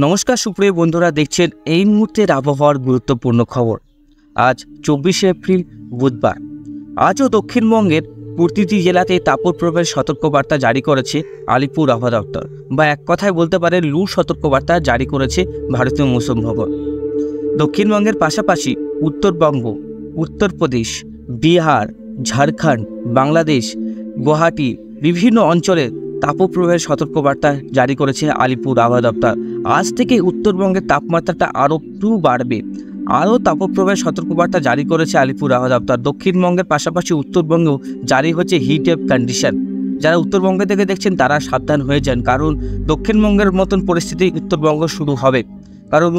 নমস্কার সুপ্রিয় বন্ধুরা, দেখছেন এই মুহূর্তের আবহাওয়ার গুরুত্বপূর্ণ খবর। আজ 24শে এপ্রিল বুধবার। আজও দক্ষিণবঙ্গের প্রতিটি জেলাতে তাপপ্রবাহের সতর্কবার্তা জারি করেছে আলিপুর আবহাওয়া দপ্তর, বা এক কথায় বলতে পারেন লু সতর্কবার্তা জারি করেছে ভারতীয় মৌসুম ভবন। দক্ষিণবঙ্গের পাশাপাশি উত্তরবঙ্গ, উত্তরপ্রদেশ, বিহার, ঝাড়খণ্ড, বাংলাদেশ, গুয়াহাটি বিভিন্ন অঞ্চলে তাপপ্রবাহের সতর্কবার্তা জারি করেছে আলিপুর আবহাওয়া দপ্তর। আজ থেকে উত্তরবঙ্গের তাপমাত্রাটা আরও একটু বাড়বে। আরও তাপপ্রবাহের সতর্কবার্তা জারি করেছে আলিপুর আবহাওয়া দপ্তর। দক্ষিণবঙ্গের পাশাপাশি উত্তরবঙ্গেও জারি হচ্ছে হিট ওয়েভ কন্ডিশন। যারা উত্তরবঙ্গ থেকে দেখছেন তারা সাবধান হয়ে যান, কারণ দক্ষিণবঙ্গের মতন পরিস্থিতি উত্তরবঙ্গ শুরু হবে। কারণ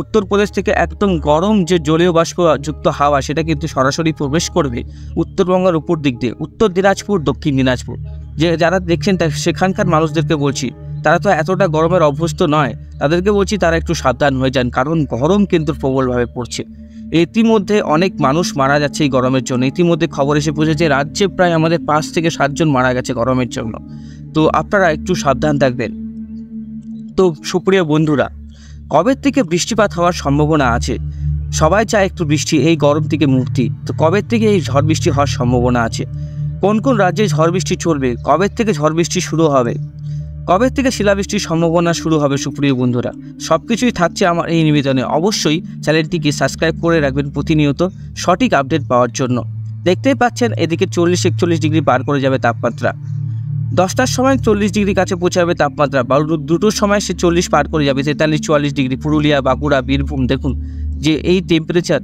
উত্তরপ্রদেশ থেকে একদম গরম যে জলীয় বাষ্পযুক্ত হাওয়া, সেটা কিন্তু সরাসরি প্রবেশ করবে উত্তরবঙ্গের উপর দিক দিয়ে, উত্তর দিনাজপুর, দক্ষিণ দিনাজপুর। যারা দেখছেন সেখানকার মানুষদেরকে বলছি, তারা তো এতটা গরমের অভ্যস্ত নয়, তাদেরকে বলছি তারা একটু সাবধান হয়ে যান, কারণ গরম কিন্তু প্রবলভাবে পড়ছে। ইতিমধ্যে অনেক মানুষ মারা যাচ্ছে এই গরমের জন্য। ইতিমধ্যে খবর এসে পৌঁছেছে রাজ্যে প্রায় আমাদের 5 থেকে 7 জন মারা গেছে গরমের জন্য। তো আপনারা একটু সাবধান থাকবেন। তো সুপ্রিয় বন্ধুরা, কবে থেকে বৃষ্টিপাত হওয়ার সম্ভাবনা আছে? সবাই চায় একটু বৃষ্টি, এই গরম থেকে মুক্তি। তো কবে থেকে এই ঝড় বৃষ্টি হওয়ার সম্ভাবনা আছে? কোন কোন রাজ্যে ঝড় বৃষ্টি চলবে? কবে থেকে ঝড় বৃষ্টি শুরু হবে? কবে থেকে শিলাবৃষ্টির সম্ভাবনা শুরু হবে? সুপ্রিয় বন্ধুরা, সব কিছুই থাকছে আমার এই নিবেদনে। অবশ্যই চ্যানেলটিকে সাবস্ক্রাইব করে রাখবেন প্রতিনিয়ত সঠিক আপডেট পাওয়ার জন্য। দেখতেই পাচ্ছেন এদিকে 40-41 ডিগ্রি পার করে যাবে তাপমাত্রা। 10টার সময় 40 ডিগ্রি কাছে পৌঁছাবে তাপমাত্রা, বা 2টোর সময় সে 40 পার করে যাবে, 43-44 ডিগ্রি। পুরুলিয়া, বাঁকুড়া, বীরভূম, দেখুন যে এই টেম্পারেচার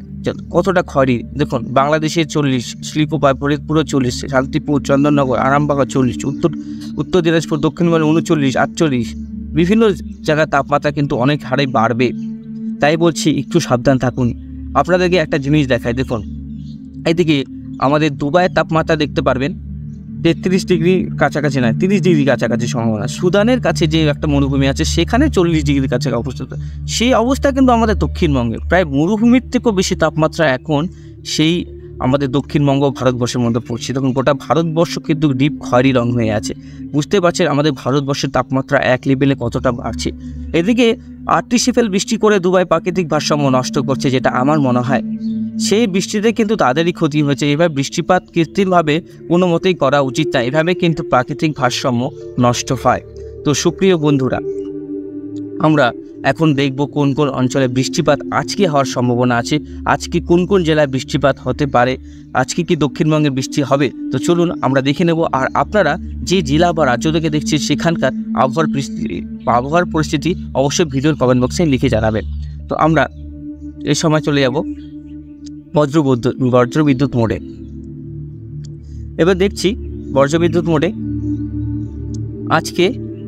কতটা খয়রি। দেখুন বাংলাদেশে 40, শিলিগুড়ি, ফরিদপুরে 40, শান্তিপুর, চন্দননগর, আরামবাগ 40, উত্তর দিনাজপুর, দক্ষিণবঙ্গে 39, 48, বিভিন্ন জায়গায় তাপমাত্রা কিন্তু অনেক হারে বাড়বে। তাই বলছি একটু সাবধান থাকুন। আপনাদেরকে একটা জিনিস দেখায়, দেখুন এদিকে আমাদের দুবাইয়ের তাপমাত্রা দেখতে পারবেন 33 ডিগ্রি কাছাকাছি, নয় 30 ডিগ্রি কাছাকাছি সম্ভাবনা। সুদানের কাছে যে একটা মরুভূমি আছে সেখানে 40 ডিগ্রি কাছাকাছি অবস্থিত। সেই অবস্থা কিন্তু আমাদের দক্ষিণবঙ্গে প্রায় মরুভূমির থেকেও বেশি তাপমাত্রা এখন সেই আমাদের দক্ষিণবঙ্গ ভারতবর্ষের মধ্যে পড়ছে। তখন গোটা ভারতবর্ষ কিন্তু ডিপ খয়েরি রং হয়ে আছে। বুঝতে পারছেন আমাদের ভারতবর্ষের তাপমাত্রা এক লেভেলে কতটা বাড়ছে। এদিকে আর্টিফিশিয়াল বৃষ্টি করে দুবাই প্রাকৃতিক ভারসাম্য নষ্ট করছে, যেটা আমার মনে হয় সেই বৃষ্টিতে কিন্তু তাদেরই ক্ষতি হয়েছে। এভাবে বৃষ্টিপাত কৃত্রিমভাবে কোনো মতেই করা উচিত না, এভাবে কিন্তু প্রাকৃতিক ভারসাম্য নষ্ট হয়। তো সুপ্রিয় বন্ধুরা, আমরা এখন দেখব কোন কোন অঞ্চলে বৃষ্টিপাত আজকে হওয়ার সম্ভাবনা আছে, আজকে কোন কোন জেলায় বৃষ্টিপাত হতে পারে, আজকে কি দক্ষিণবঙ্গে বৃষ্টি হবে। তো চলুন আমরা দেখে নেব। আর আপনারা যে জেলা বা রাজ্য থেকে দেখছেন সেখানকার আবহাওয়ার পরিস্থিতি অবশ্যই ভিডিওর কমেন্ট বক্সে লিখে জানাবেন। তো আমরা এই সময় চলে যাব বজ্রবিদ্যুৎ মোডে। এবার দেখছি বজ্রবিদ্যুৎ মোডে আজকে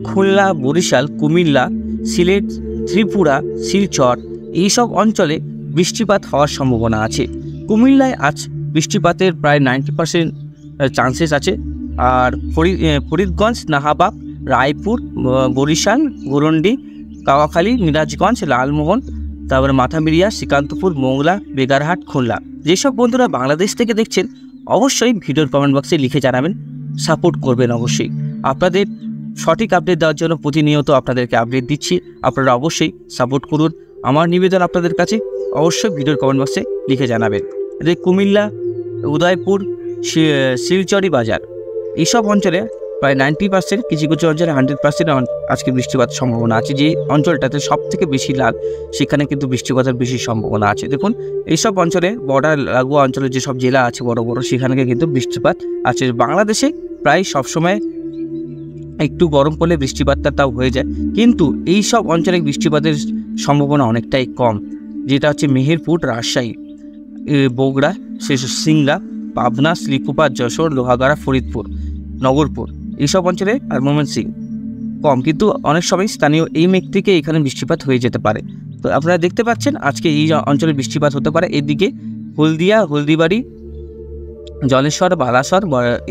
খুলনা, বরিশাল, কুমিল্লা, সিলেট, ত্রিপুরা, শিলচর এইসব অঞ্চলে বৃষ্টিপাত হওয়ার সম্ভাবনা আছে। কুমিল্লায় আজ বৃষ্টিপাতের প্রায় 90% চান্সেস আছে। আর ফরিদগঞ্জ, নাহাবাগ, রায়পুর, বরিশাল, গুরন্ডি, কাওয়াখালী, মিরাজগঞ্জ, লালমোহন, তারপরে মাথামিরিয়া, শ্রীকান্তপুর, মোংলা, বেগারহাট, খুলনা। যেসব বন্ধুরা বাংলাদেশ থেকে দেখছেন অবশ্যই ভিডিওর কমেন্ট বক্সে লিখে জানাবেন, সাপোর্ট করবেন। অবশ্যই আপনাদের সঠিক আপডেট দেওয়ার জন্য প্রতিনিয়ত আপনাদেরকে আপডেট দিচ্ছি, আপনারা অবশ্যই সাপোর্ট করুন। আমার নিবেদন আপনাদের কাছে, অবশ্যই ভিডিওর কমেন্ট বক্সে লিখে জানাবেন। এদের কুমিল্লা, উদয়পুর, শিলচরি বাজার এইসব অঞ্চলে প্রায় 90%, কিছু কিছু অঞ্চলে 100% আজকে বৃষ্টিপাত সম্ভাবনা আছে। যে অঞ্চলটাতে সব থেকে বেশি লাল, সেখানে কিন্তু বৃষ্টিপাতের বেশি সম্ভাবনা আছে। দেখুন এইসব অঞ্চলে বর্ডার লাগোয়া অঞ্চলের যেসব জেলা আছে বড় বড়, সেখানে কিন্তু বৃষ্টিপাত আছে। বাংলাদেশে প্রায় সবসময় একটু গরম পড়লে বৃষ্টিপাতটা তাও হয়ে যায়, কিন্তু এই সব অঞ্চলে বৃষ্টিপাতের সম্ভাবনা অনেকটাই কম। যেটা হচ্ছে মেহেরপুর, রাজশাহী, বগুড়া, সিংড়া, পাবনা, শিলিগুড়ি, যশোর, লোহাগাড়া, ফরিদপুর, নগরপুর এইসব অঞ্চলে আর ময়মনসিংহ কম, কিন্তু অনেক সময় স্থানীয় এই মেঘ থেকে এখানে বৃষ্টিপাত হয়ে যেতে পারে। তো আপনারা দেখতে পাচ্ছেন আজকে এই অঞ্চলে বৃষ্টিপাত হতে পারে। এদিকে হলদিয়া, হলদিবাড়ি, জলেশ্বর, বালাসর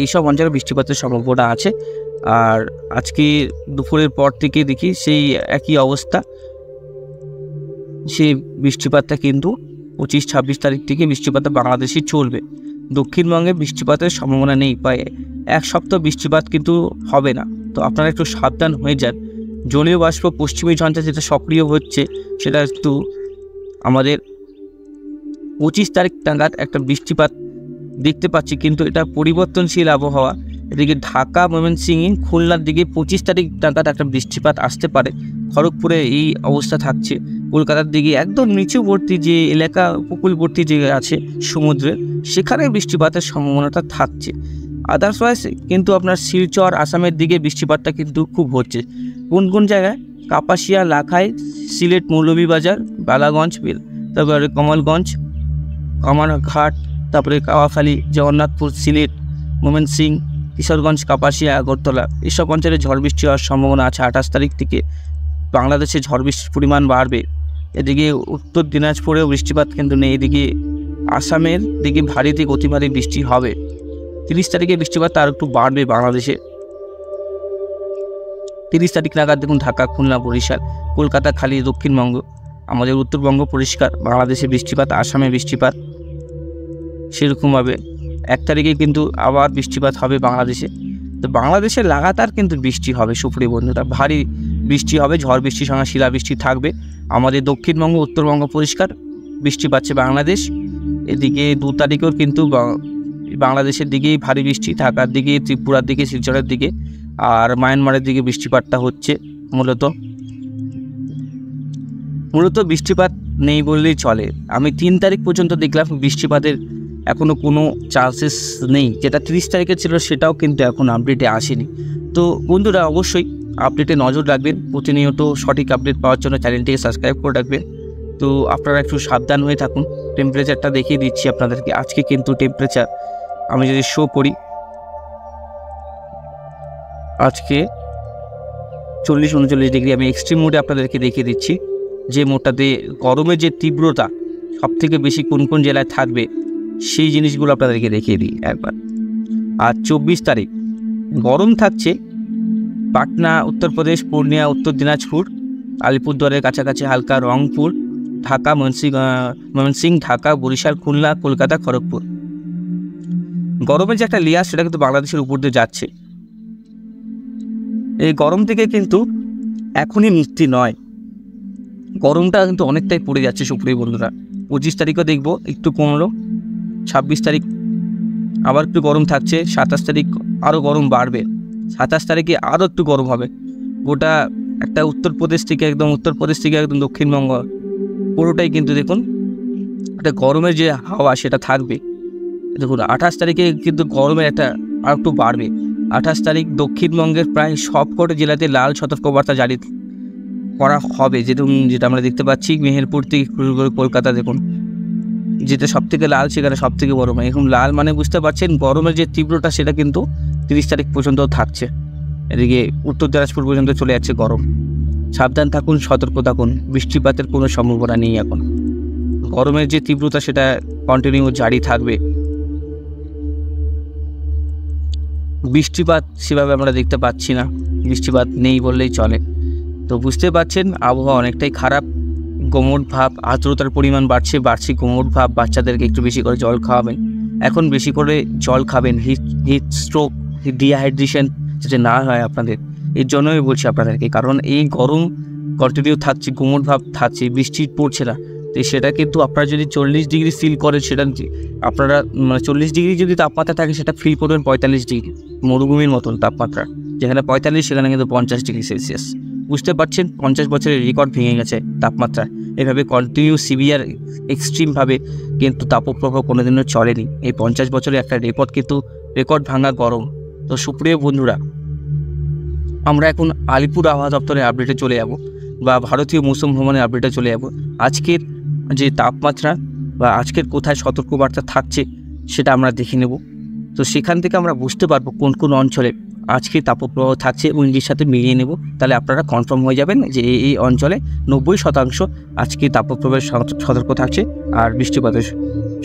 এইসব অঞ্চলে বৃষ্টিপাতের সম্ভাবনা আছে। আর আজকে দুপুরের পর থেকে দেখি সেই একই অবস্থা, সেই বৃষ্টিপাতটা কিন্তু 25-26 তারিখ থেকে বৃষ্টিপাতটা বাংলাদেশে চলবে। দক্ষিণবঙ্গে বৃষ্টিপাতের সম্ভাবনা নেই, প্রায় 1 সপ্তাহ বৃষ্টিপাত কিন্তু হবে না। তো আপনারা একটু সাবধান হয়ে যান। জলীয় বাষ্প পশ্চিমী ঝঞ্ঝা যেটা সক্রিয় হচ্ছে সেটা একটু আমাদের 25 তারিখ নাগাদ একটা বৃষ্টিপাত দেখতে পাচ্ছি, কিন্তু এটা পরিবর্তনশীল আবহাওয়া। এদিকে ঢাকা, ময়মনসিংহ, খুলনার দিকে 25 তারিখ নাগাদ একটা বৃষ্টিপাত আসতে পারে। খড়গপুরে এই অবস্থা থাকছে। কলকাতার দিকে একদম নিচুবর্তী যে এলাকা, উপকূলবর্তী যে আছে সমুদ্রের, সেখানে বৃষ্টিপাতের সম্ভাবনাটা থাকছে। আদারওয়াইজ কিন্তু আপনার শিলচর, আসামের দিকে বৃষ্টিপাতটা কিন্তু খুব হচ্ছে। কোন কোন জায়গায়? কাপাসিয়া, লাখাই, সিলেট, মৌলভীবাজার, বালাগঞ্জ, তারপরে কমলগঞ্জ, কামারঘাট, তারপরে কাওয়াখালী, জগন্নাথপুর, সিলেট, ময়মনসিংহ, কিশোরগঞ্জ, কাপাসিয়া, আগরতলা, এসব অঞ্চলে ঝড় বৃষ্টি হওয়ার সম্ভাবনা আছে। 28 তারিখ থেকে বাংলাদেশে ঝড় বৃষ্টির পরিমাণ বাড়বে। এদিকে উত্তর দিনাজপুরেও বৃষ্টিপাত কিন্তু নেই। এদিকে আসামের দিকে ভারী থেকে অতি ভারী বৃষ্টি হবে। 30 তারিখে বৃষ্টিপাত আর একটু বাড়বে বাংলাদেশে। 30 তারিখ নাগাদ দেখুন ঢাকা, খুলনা, বরিশাল, কলকাতা, খালি দক্ষিণবঙ্গ, আমাদের উত্তরবঙ্গ পরিষ্কার। বাংলাদেশে বৃষ্টিপাত, আসামে বৃষ্টিপাত সেরকমভাবে 1 তারিখে কিন্তু আবার বৃষ্টিপাত হবে বাংলাদেশে। তো বাংলাদেশে লাগাতার কিন্তু বৃষ্টি হবে সুপ্রিয় বন্ধুরা, ভারী বৃষ্টি হবে, ঝড় বৃষ্টির সঙ্গে শিলাবৃষ্টি থাকবে। আমাদের দক্ষিণবঙ্গ, উত্তরবঙ্গ পরিষ্কার, বৃষ্টি পাচ্ছে বাংলাদেশ। এদিকে 2 তারিখেও কিন্তু বাংলাদেশের দিকেই ভারী বৃষ্টি, ঢাকার দিকে, ত্রিপুরার দিকে, শিলচরের দিকে আর মায়ানমারের দিকে বৃষ্টিপাতটা হচ্ছে। মূলত বৃষ্টিপাত নেই বললেই চলে। আমি 3 তারিখ পর্যন্ত দেখলাম বৃষ্টিপাতের এখনও কোনো চান্সেস নেই। যেটা 30 তারিখে ছিল সেটাও কিন্তু এখন আপডেটে আসেনি। তো বন্ধুরা অবশ্যই আপডেটে নজর রাখবেন, প্রতিনিয়ত সঠিক আপডেট পাওয়ার জন্য চ্যানেলটিকে সাবস্ক্রাইব করে রাখবেন। তো আপনারা একটু সাবধান হয়ে থাকুন। টেম্পারেচারটা দেখিয়ে দিচ্ছি আপনাদেরকে। আজকে কিন্তু টেম্পারেচার আমি যদি শো করি, আজকে 40-39 ডিগ্রি। আমি এক্সট্রিম মোডে আপনাদেরকে দেখিয়ে দিচ্ছি যে মোডটাতে গরমের যে তীব্রতা সবথেকে বেশি কোন কোন জেলায় থাকবে সেই জিনিসগুলো আপনাদেরকে দেখিয়ে দিই একবার। আর 24 তারিখ গরম থাকছে পাটনা, উত্তরপ্রদেশ, পূর্ণিয়া, উত্তর দিনাজপুর, আলিপুরদুয়ারের কাছাকাছি হালকা, রংপুর, ঢাকা, ময়মনসিংহ, ঢাকা, বরিশাল, খুলনা, কলকাতা, খড়গপুর। গরমের যে একটা লেয়ার সেটা কিন্তু বাংলাদেশের উপর দিয়ে যাচ্ছে। এই গরম থেকে কিন্তু এখনই মুক্তি নয়, গরমটা কিন্তু অনেকটাই পড়ে যাচ্ছে সুপ্রিয় বন্ধুরা। 25 তারিখও দেখবো একটু কমলো, 26 তারিখ আবার একটু গরম থাকছে, 27 তারিখ আরও গরম বাড়বে, 27 তারিখে আরও একটু গরম হবে। গোটা একটা উত্তরপ্রদেশ থেকে একদম দক্ষিণবঙ্গ পুরোটাই কিন্তু দেখুন একটা গরমের যে হাওয়া সেটা থাকবে। দেখুন 28 তারিখে কিন্তু গরমের একটা আর একটু বাড়বে। 28 তারিখ দক্ষিণবঙ্গের প্রায় সবকটা জেলাতে লাল সতর্কবার্তা জারি করা হবে। যেটা আমরা দেখতে পাচ্ছি মেহেরপুর থেকে শুরু করে কলকাতা, দেখুন যেটা সবথেকে লাল সেখানে সবথেকে গরম। এখন লাল মানে বুঝতে পারছেন গরমের যে তীব্রতা সেটা কিন্তু 30 তারিখ পর্যন্ত থাকছে। এদিকে উত্তর দিনাজপুর পর্যন্ত চলে যাচ্ছে গরম। সাবধান থাকুন, সতর্ক থাকুন, বৃষ্টিপাতের কোনো সম্ভাবনা নেই। এখন গরমের যে তীব্রতা সেটা কন্টিনিউ জারি থাকবে। বৃষ্টিপাত সেভাবে আমরা দেখতে পাচ্ছি না, বৃষ্টিপাত নেই বললেই চলে। তো বুঝতে পারছেন আবহাওয়া অনেকটাই খারাপ। কোমর ভাব, আর্দ্রতার পরিমাণ বাড়ছে কোমর ভাব। বাচ্চাদেরকে একটু বেশি করে জল খাওয়াবেন, এখন বেশি করে জল খাবেন। হিট স্ট্রোক, ডিহাইড্রেশন যাতে না হয় আপনাদের, এর জন্যই বলছি আপনাদেরকে। কারণ এই গরম কন্টিনিউ থাকছে, কোমর ভাব থাকছে, বৃষ্টি পড়ছে না। তো সেটা কিন্তু আপনারা যদি 40 ডিগ্রি ফিল করেন, সেটা আপনারা 40 ডিগ্রি যদি তাপমাত্রা থাকে সেটা ফিল করবেন 45 ডিগ্রি, মরুভূমির মতন তাপমাত্রা। যেখানে 45 সেখানে কিন্তু 50 ডিগ্রি সেলসিয়াস। বুঝতে পারছেন 50 বছরের রেকর্ড ভেঙে গেছে তাপমাত্রা। এভাবে কন্টিনিউ সিভিয়ার এক্সট্রিমভাবে কিন্তু তাপপ্রবাহ কোনোদিনও চলেনি। এই 50 বছরের একটা রেকর্ড ভাঙা গরম। তো সুপ্রিয় বন্ধুরা, আমরা এখন আলিপুর আবহাওয়া দপ্তরের আপডেটে চলে যাব বা ভারতীয় মৌসুম ভবনের আপডেটে চলে যাব। আজকের যে তাপমাত্রা বা আজকের কোথায় সতর্কবার্তা থাকছে সেটা আমরা দেখে নেব। তো সেখান থেকে আমরা বুঝতে পারবো কোন কোন অঞ্চলে আজকে তাপপ্রবাহ থাকছে এবং এর সাথে মিলিয়ে নেব। তাহলে আপনারা কনফার্ম হয়ে যাবেন যে এই অঞ্চলে 90% আজকে তাপপ্রবাহের সতর্ক থাকছে আর বৃষ্টিপাতের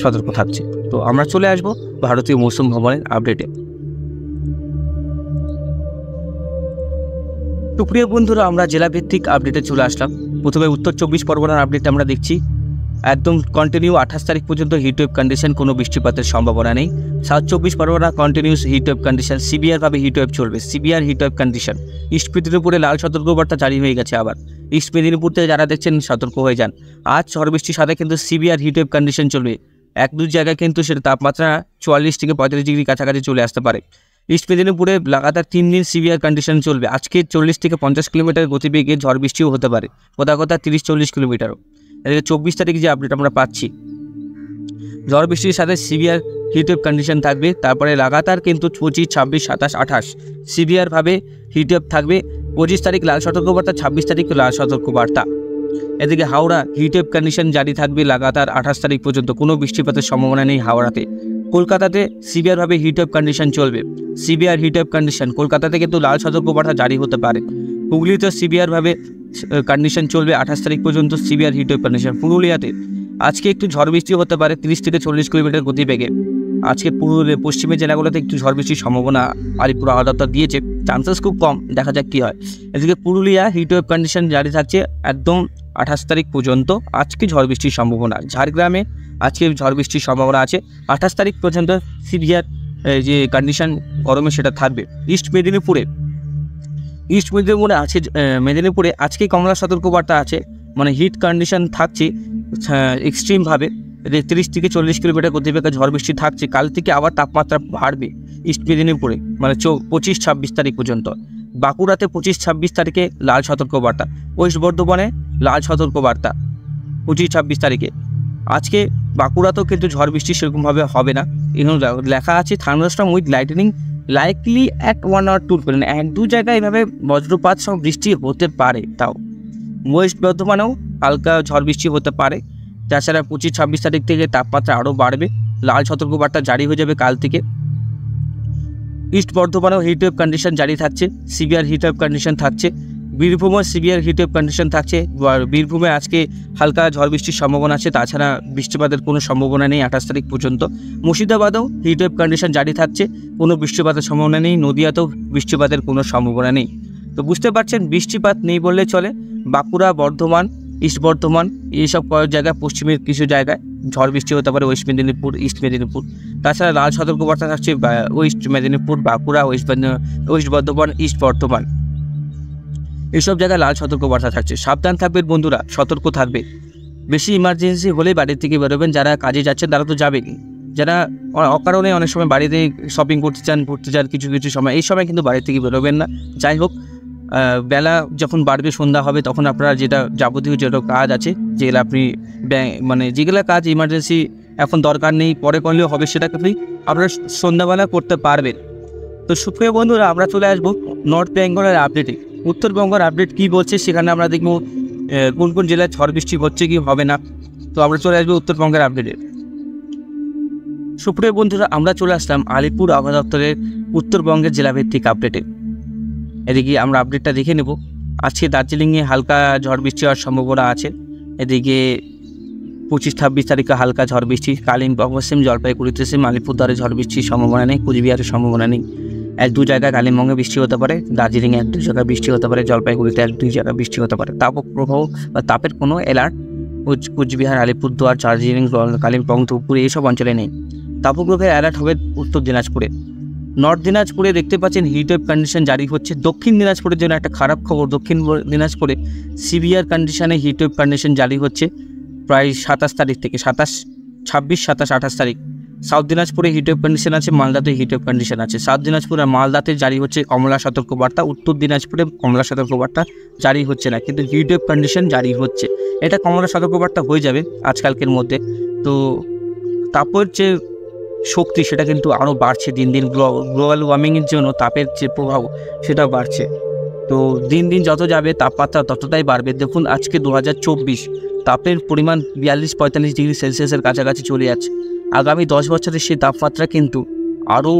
সতর্ক থাকছে। তো আমরা চলে আসব ভারতীয় মৌসুম ভবনের আপডেটে। সুপ্রিয় বন্ধুরা, আমরা জেলাভিত্তিক আপডেটে চলে আসলাম। প্রথমে উত্তর 24 পরগনার আপডেট আমরা দেখছি। একদম কন্টিনিউ 28 তারিখ পর্যন্ত হিটওয়েভ কন্ডিশন, কোনো বৃষ্টিপাতের সম্ভাবনা নেই। South 24 Parganas continuous heatwave condition, সিভিয়ারভাবে হিটওয়েভ চলবে, সিভিয়ার হিটওয়েভ কন্ডিশন। ইস্ট মেদিনীপুরে লাল সতর্কবার্তা জারি হয়ে গেছে আবার। ইস্ট মেদিনীপুর থেকে যারা দেখছেন সতর্ক হয়ে যান। আজ ঝড় বৃষ্টির সাথে কিন্তু সিভিয়ার হিটওয়েভ কন্ডিশন চলবে। এক দু জায়গায় কিন্তু সেটা তাপমাত্রা 44 থেকে 45 ডিগ্রি কাছাকাছি চলে আসতে পারে। ইস্ট মেদিনীপুরে লাগাতার 3 দিন সিভিয়ার কন্ডিশন চলবে। আজকে 40 থেকে 50 কিলোমিটার গতিবেগে ঝড় বৃষ্টিও হতে পারে, কোথাও কোথাও 30-40 কিলোমিটারও। এদিকে 24 তারিখ যে আপডেট আমরা পাচ্ছি, ঝড় বৃষ্টির সাথে সিভিয়ার হিটওয়েভ কন্ডিশন থাকবে। তারপরে লাগাতার কিন্তু 25, 26, 27, 28 সিভিয়ারভাবে হিটওয়েভ থাকবে। 25 তারিখ লাল সতর্কবার্তা, 26 তারিখ লাল সতর্কবার্তা। এদিকে হাওড়া হিটওয়েভ কন্ডিশন জারি থাকবে লাগাতার 28 তারিখ পর্যন্ত, কোনো বৃষ্টিপাতের সম্ভাবনা নেই হাওড়াতে। কলকাতাতে সিভিয়ারভাবে হিটওয়েভ কন্ডিশন চলবে, সিভিয়ার হিটওয়েভ কন্ডিশন। কলকাতাতে কিন্তু লাল সতর্কবার্তা জারি হতে পারে। হুগলিতে সিভিয়ারভাবে কন্ডিশন চলবে 28 তারিখ পর্যন্ত, সিভিয়ার হিটওয়েভ কন্ডিশন। পুরুলিয়াতে আজকে একটু ঝড় বৃষ্টি হতে পারে 30 থেকে 40 কিলোমিটার গতিবেগে। আজকে পশ্চিমের জেলাগুলোতে একটু ঝড় বৃষ্টির সম্ভাবনা আলিপুর আবহাওয়া দপ্তর দিয়েছে, চান্সেস খুব কম, দেখা যাক কী হয়। এদিকে পুরুলিয়া হিটওয়েভ কন্ডিশন জারি থাকছে একদম 28 তারিখ পর্যন্ত। আজকে ঝড় বৃষ্টির সম্ভাবনা। ঝাড়গ্রামে আজকে ঝড় বৃষ্টির সম্ভাবনা আছে 28 তারিখ পর্যন্ত। সিভিয়ার যে কন্ডিশন গরমে সেটা থাকবে। ইস্ট মেদিনীপুরে আছে, মেদিনীপুরে আজকে কমলা সতর্কবার্তা আছে, মানে হিট কন্ডিশন থাকছে এক্সট্রিমভাবে। 30 থেকে 40 কিলোমিটার গতিবেগে ঝড় বৃষ্টি থাকছে। কাল থেকে আবার তাপমাত্রা বাড়বে ইস্ট মেদিনীপুরে, মানে 25-26 তারিখ পর্যন্ত। বাঁকুড়াতে 25-26 তারিখে লাল সতর্কবার্তা। ওয়েস্ট বর্ধমানে লাল সতর্কবার্তা 25-26 তারিখে। আজকে বাঁকুড়াতেও কিন্তু ঝড় বৃষ্টি সেরকমভাবে হবে না। এখানে লেখা আছে thunderstorm with lightning likely at 1 or 2, মানে 1-2 জায়গায় এভাবে বজ্রপাত সহ বৃষ্টি হতে পারে। তাও ওয়েস্ট বর্ধমানেও হালকা ঝড় বৃষ্টি হতে পারে। তাছাড়া 25-26 তারিখ থেকে তাপমাত্রা আরও বাড়বে, লাল সতর্কবার্তা জারি হয়ে যাবে কাল থেকে। ইস্ট বর্ধমানেও হিটওয়েভ কন্ডিশন জারি থাকছে, সিভিয়ার হিটওয়েভ কন্ডিশন থাকছে। বীরভূমে সিভিয়ার হিটওয়েভ কন্ডিশন থাকছে। বীরভূমে আজকে হালকা ঝড় বৃষ্টির সম্ভাবনা আছে, তাছাড়া বৃষ্টিপাতের কোনো সম্ভাবনা নেই 28 তারিখ পর্যন্ত। মুর্শিদাবাদেও হিটওয়েভ কন্ডিশন জারি থাকছে, কোনো বৃষ্টিপাতের সম্ভাবনা নেই। নদিয়াতেও বৃষ্টিপাতের কোনো সম্ভাবনা নেই। তো বুঝতে পারছেন বৃষ্টিপাত নেই বললে চলে। বাঁকুড়া, বর্ধমান, ইস্ট বর্ধমান এইসব কয়েক জায়গায়, পশ্চিমের কিছু জায়গায় ঝড় বৃষ্টি হতে পারে, ওয়েস্ট মেদিনীপুর, ইস্ট মেদিনীপুর। তাছাড়া লাল সতর্কবার্তা থাকছে West Medinipur, Bankura, West Bardhaman, east Bardhaman, এইসব জায়গায় লাল সতর্কবার্তা থাকছে। সাবধান থাকবেন বন্ধুরা, সতর্ক থাকবে। বেশি ইমার্জেন্সি হলে বাড়ি থেকে বেরোবেন। যারা কাজে যাচ্ছেন তারা তো যাবেনই, যারা অকারণে অনেক সময় বাড়িতে শপিং করতে চান, ঘুরতে চান কিছু সময়, এই সময় কিন্তু বাড়ি থেকে বেরোবেন না। যাই হোক, বেলা যখন বাড়বে, সন্ধ্যা হবে, তখন আপনারা যেটা যাবতীয় যেটা কাজ আছে, যেগুলো আপনি মানে যেগুলো কাজ ইমার্জেন্সি এখন দরকার নেই, পরে করলেও হবে, সেটাকে আপনারা সন্ধ্যাবেলা করতে পারবেন। তো সুপ্রিয় বন্ধুরা, আমরা চলে আসবো নর্থ বেঙ্গলের আপডেটে। উত্তরবঙ্গের আপডেট কী বলছে সেখানে আমরা দেখবো কোন কোন জেলায় ঝড় বৃষ্টি হচ্ছে কি হবে না। তো আমরা চলে আসবো উত্তরবঙ্গের আপডেটে। সুপ্রিয় বন্ধুরা, আমরা চলে আসলাম আলিপুর আবহাওয়া দপ্তরের উত্তরবঙ্গের জেলাভিত্তিক আপডেটে। এদিকে আমরা আপডেটটা দেখে নেব। আজকে দার্জিলিংয়ে হালকা ঝড় বৃষ্টি হওয়ার সম্ভাবনা আছে। এদিকে 25-26 তারিখে হালকা ঝড় বৃষ্টি। কালিম্পং, পশ্চিম জলপাইগুড়িতে আলিপুরদুয়ারে ঝড় বৃষ্টির সম্ভাবনা নেই, কুচবিহারের সম্ভাবনা নেই। 1-2 জায়গায় কালিম্পংয়ে বৃষ্টি হতে পারে, দার্জিলিংয়ে 1-2 জায়গায় বৃষ্টি হতে পারে, জলপাইগুড়িতে 1-2 জায়গায় বৃষ্টি হতে পারে। তাপপ্রবাহ বা তাপের কোনো অ্যালার্ট কুচবিহার, আলিপুরদুয়ার, দার্জিলিং, কালিম্পং, ধূপগুড়ি এইসব অঞ্চলে নেই। তাপপ্রবাহের অ্যালার্ট হবে উত্তর দিনাজপুরে। নর্থ দিনাজপুরে দেখতে পাচ্ছেন হিটওয়েভ কন্ডিশন জারি হচ্ছে। দক্ষিণ দিনাজপুরের জন্য একটা খারাপ খবর, দক্ষিণ দিনাজপুরে সিভিয়ার কন্ডিশনে হিটওয়েভ কন্ডিশন জারি হচ্ছে প্রায় 27 তারিখ থেকে, 26, 27, 28 তারিখ। সাউথ দিনাজপুরে হিটওয়েভ কন্ডিশন আছে, মালদাতে হিটওয়েভ কন্ডিশন আছে। সাউথ দিনাজপুর আর মালদাতে জারি হচ্ছে কমলা সতর্কবার্তা। উত্তর দিনাজপুরে কমলা সতর্কবার্তা জারি হচ্ছে না, কিন্তু হিটওয়েভ কন্ডিশন জারি হচ্ছে। এটা কমলা সতর্কবার্তা হয়ে যাবে আজকালকের মধ্যে। তো তাপের যে শক্তি সেটা কিন্তু আরও বাড়ছে দিন দিন। গ্লোবাল ওয়ার্মিংয়ের জন্য তাপের যে প্রভাব সেটা বাড়ছে। তো দিন দিন যত যাবে তাপমাত্রা ততটাই বাড়বে। দেখুন আজকে 2024, তাপের পরিমাণ 42-45 ডিগ্রি সেলসিয়াসের কাছাকাছি চলে যাচ্ছে। আগামী 10 বছরের সেই তাপমাত্রা কিন্তু আরও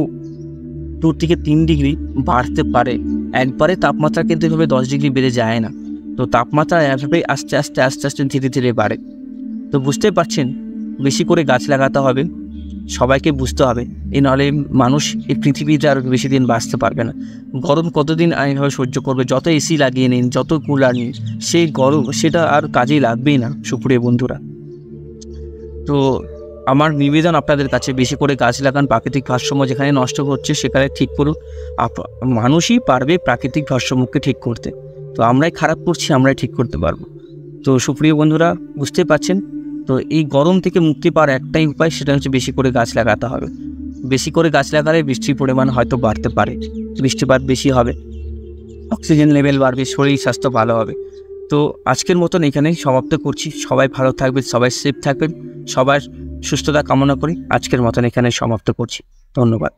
2 থেকে 3 ডিগ্রি বাড়তে পারে। একবারে তাপমাত্রা কিন্তু এভাবে 10 ডিগ্রি বেড়ে যায় না। তো তাপমাত্রা এভাবেই আস্তে আস্তে ধীরে ধীরে বাড়ে। তো বুঝতে পারছেন, বেশি করে গাছ লাগাতে হবে, সবাইকে বুঝতে হবে। নাহলে মানুষ এই পৃথিবীতে আর বেশি দিন বাঁচতে পারবে না। গরম কতদিন এইভাবে সহ্য করবে? যত এসি লাগিয়ে নিন, যত কুলার নিন, সেই গরম সেটা আর কাজেই লাগবেই না সুপ্রিয় বন্ধুরা। তো আমার নিবেদন আপনাদের কাছে, বেশি করে গাছ লাগান। প্রাকৃতিক ভারসাম্য যেখানে নষ্ট হচ্ছে সেখানে ঠিক করুন। মানুষই পারবে প্রাকৃতিক ভারসাম্যকে ঠিক করতে। তো আমরাই খারাপ করছি, আমরাই ঠিক করতে পারবো। তো সুপ্রিয় বন্ধুরা, বুঝতে পারছেন তো এই গরম থেকে মুক্তি পাওয়ার একটাই উপায়, সেটা হচ্ছে বেশি করে গাছ লাগাতে হবে। বেশি করে গাছ লাগালে বৃষ্টির পরিমাণ হয়তো বাড়তে পারে, বৃষ্টিপাত বেশি হবে, অক্সিজেন লেভেল বাড়বে, শরীর স্বাস্থ্য ভালো হবে। তো আজকের মতন এখানেই সমাপ্ত করছি। সবাই ভালো থাকবেন, সবাই সেফ থাকবেন, সবার সুস্থতা কামনা করি। আজকের মতন এখানে সমাপ্ত করছি। ধন্যবাদ।